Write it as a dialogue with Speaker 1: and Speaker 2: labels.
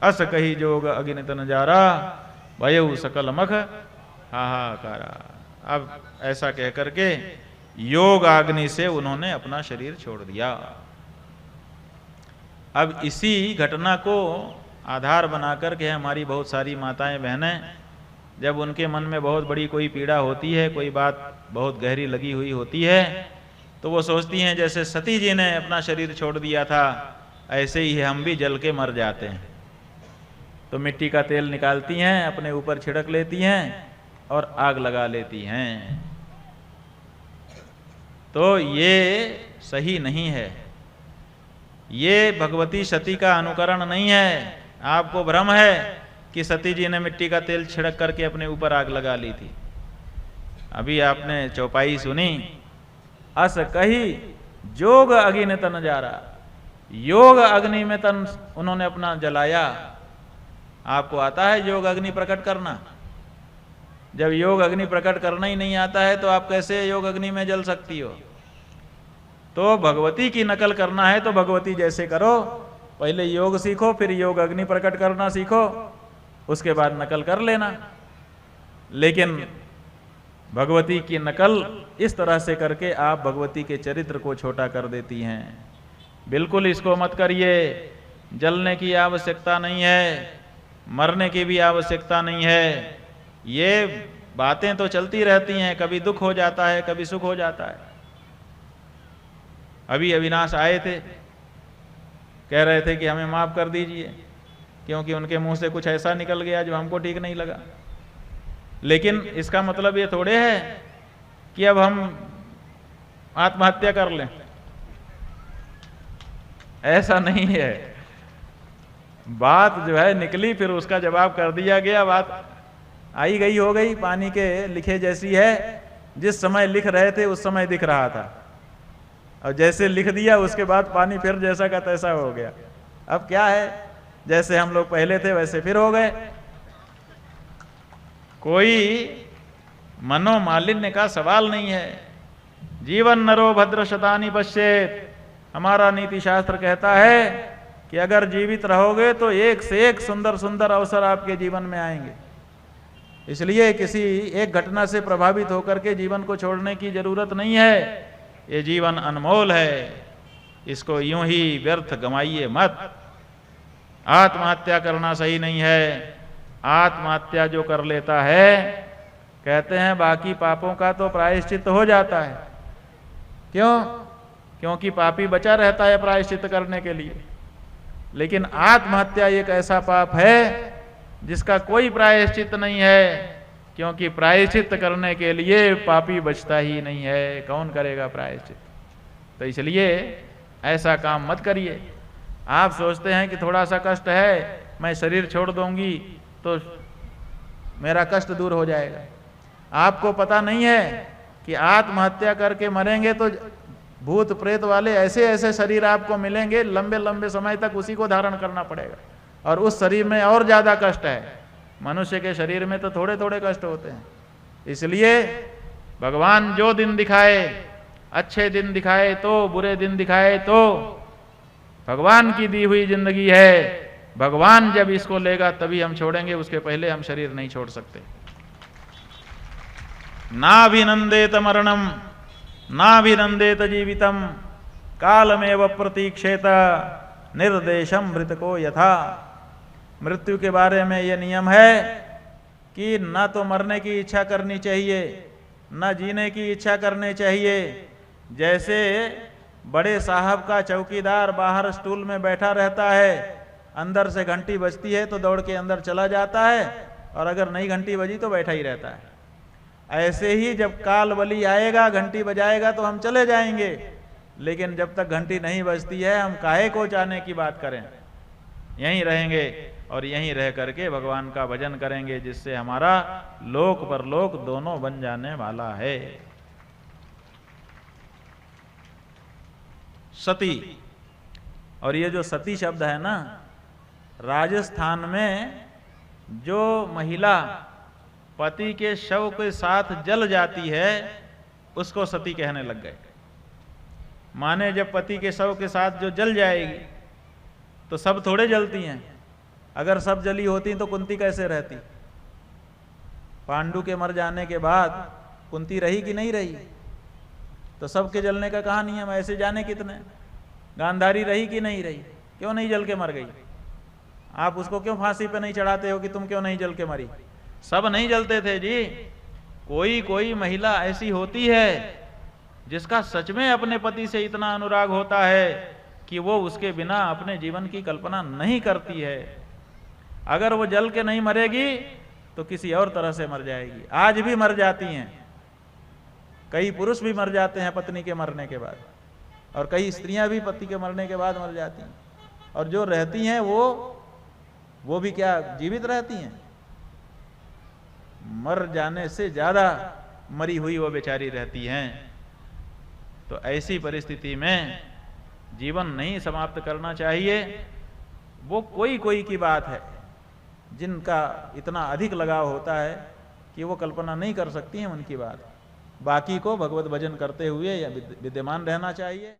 Speaker 1: अस कही जोग अग्नि तन जारा, भयउ सकल मख हाहाकारा। अब ऐसा कह करके योग अग्नि से उन्होंने अपना शरीर छोड़ दिया। अब इसी घटना को आधार बनाकर के हमारी बहुत सारी माताएं बहनें, जब उनके मन में बहुत बड़ी कोई पीड़ा होती है, कोई बात बहुत गहरी लगी हुई होती है, तो वो सोचती हैं जैसे सती जी ने अपना शरीर छोड़ दिया था, ऐसे ही हम भी जल के मर जाते हैं। तो मिट्टी का तेल निकालती हैं, अपने ऊपर छिड़क लेती हैं और आग लगा लेती हैं। तो ये सही नहीं है, ये भगवती सती का अनुकरण नहीं है। आपको भ्रम है कि सती जी ने मिट्टी का तेल छिड़क करके अपने ऊपर आग लगा ली थी। अभी आपने चौपाई सुनी, अस कही जोग अग्नि तन जारा, योग अग्नि में तन उन्होंने अपना जलाया। आपको आता है योग अग्नि प्रकट करना? जब योग अग्नि प्रकट करना ही नहीं आता है तो आप कैसे योग अग्नि में जल सकती हो? तो भगवती की नकल करना है तो भगवती जैसे करो, पहले योग सीखो, फिर योग अग्नि प्रकट करना सीखो, उसके बाद नकल कर लेना। लेकिन भगवती की नकल इस तरह से करके आप भगवती के चरित्र को छोटा कर देती हैं। बिल्कुल इसको मत करिए। जलने की आवश्यकता नहीं है, मरने की भी आवश्यकता नहीं है। ये बातें तो चलती रहती हैं, कभी दुख हो जाता है, कभी सुख हो जाता है। अभी अविनाश आए थे, कह रहे थे कि हमें माफ कर दीजिए, क्योंकि उनके मुंह से कुछ ऐसा निकल गया जो हमको ठीक नहीं लगा। लेकिन इसका मतलब ये थोड़े है कि अब हम आत्महत्या कर लें, ऐसा नहीं है। बात जो है निकली, फिर उसका जवाब कर दिया गया, बात आई गई हो गई, पानी के लिखे जैसी है। जिस समय लिख रहे थे उस समय दिख रहा था, और जैसे लिख दिया उसके बाद पानी फिर जैसा का तैसा हो गया। अब क्या है, जैसे हम लोग पहले थे वैसे फिर हो गए। कोई मनोमालिन्य का सवाल नहीं है। जीवन नरो भद्र शतानि पश्येत, हमारा नीति शास्त्र कहता है कि अगर जीवित रहोगे तो एक से एक सुंदर सुंदर अवसर आपके जीवन में आएंगे। इसलिए किसी एक घटना से प्रभावित होकर के जीवन को छोड़ने की जरूरत नहीं है। ये जीवन अनमोल है, इसको यूं ही व्यर्थ गंवाइए मत। आत्महत्या करना सही नहीं है। आत्महत्या जो कर लेता है, कहते हैं बाकी पापों का तो प्रायश्चित हो जाता है। क्यों? क्योंकि पापी बचा रहता है प्रायश्चित करने के लिए। लेकिन आत्महत्या एक ऐसा पाप है जिसका कोई प्रायश्चित नहीं है, क्योंकि प्रायश्चित करने के लिए पापी बचता ही नहीं है। कौन करेगा प्रायश्चित? तो इसलिए ऐसा काम मत करिए। आप सोचते हैं कि थोड़ा सा कष्ट है, मैं शरीर छोड़ दूंगी तो मेरा कष्ट दूर हो जाएगा। आपको पता नहीं है कि आत्महत्या करके मरेंगे तो भूत प्रेत वाले ऐसे ऐसे शरीर आपको मिलेंगे, लंबे लंबे समय तक उसी को धारण करना पड़ेगा, और उस शरीर में और ज्यादा कष्ट है। मनुष्य के शरीर में तो थोड़े थोड़े कष्ट होते हैं। इसलिए भगवान जो दिन दिखाए, अच्छे दिन दिखाए तो, बुरे दिन दिखाए तो, भगवान की दी हुई जिंदगी है। भगवान जब इसको लेगा तभी हम छोड़ेंगे, उसके पहले हम शरीर नहीं छोड़ सकते। नाभिनंदेत मरणम नाभिनंदेत जीवितम कालमेव प्रतीक्षेत निर्देशम मृतको यथा। मृत्यु के बारे में यह नियम है कि न तो मरने की इच्छा करनी चाहिए, न जीने की इच्छा करनी चाहिए। जैसे बड़े साहब का चौकीदार बाहर स्टूल में बैठा रहता है, अंदर से घंटी बजती है तो दौड़ के अंदर चला जाता है, और अगर नई घंटी बजी तो बैठा ही रहता है। ऐसे ही जब काल बलि आएगा, घंटी बजाएगा तो हम चले जाएंगे, लेकिन जब तक घंटी नहीं बजती है हम काहे को जाने की बात करें। यहीं रहेंगे और यहीं रह करके भगवान का भजन करेंगे, जिससे हमारा लोक परलोक दोनों बन जाने वाला है। सती, और ये जो सती शब्द है ना, राजस्थान में जो महिला पति के शव के साथ जल जाती है उसको सती कहने लग गए। माने जब पति के शव के साथ जो जल जाएगी तो सब थोड़े जलती हैं, अगर सब जली होती तो कुंती कैसे रहती? पांडु के मर जाने के बाद कुंती रही कि नहीं रही? तो सबके जलने का कहाँ नियम? ऐसे जाने कितने। गांधारी रही कि नहीं रही? क्यों नहीं जल के मर गई? आप उसको क्यों फांसी पे नहीं चढ़ाते हो कि तुम क्यों नहीं जल के मरी? सब नहीं जलते थे जी। कोई कोई महिला ऐसी होती है जिसका सच में अपने पति से इतना अनुराग होता है कि वो उसके बिना अपने जीवन की कल्पना नहीं करती है। अगर वो जल के नहीं मरेगी तो किसी और तरह से मर जाएगी। आज भी मर जाती हैं, कई पुरुष भी मर जाते हैं पत्नी के मरने के बाद, और कई स्त्रियां भी पति के मरने के बाद मर जाती हैं। और जो रहती हैं वो भी क्या जीवित रहती हैं? मर जाने से ज्यादा मरी हुई वो बेचारी रहती हैं। तो ऐसी परिस्थिति में जीवन नहीं समाप्त करना चाहिए। वो कोई कोई की बात है जिनका इतना अधिक लगाव होता है कि वो कल्पना नहीं कर सकती हैं उनकी बात। बाकी को भगवत भजन करते हुए या विद्यमान रहना चाहिए।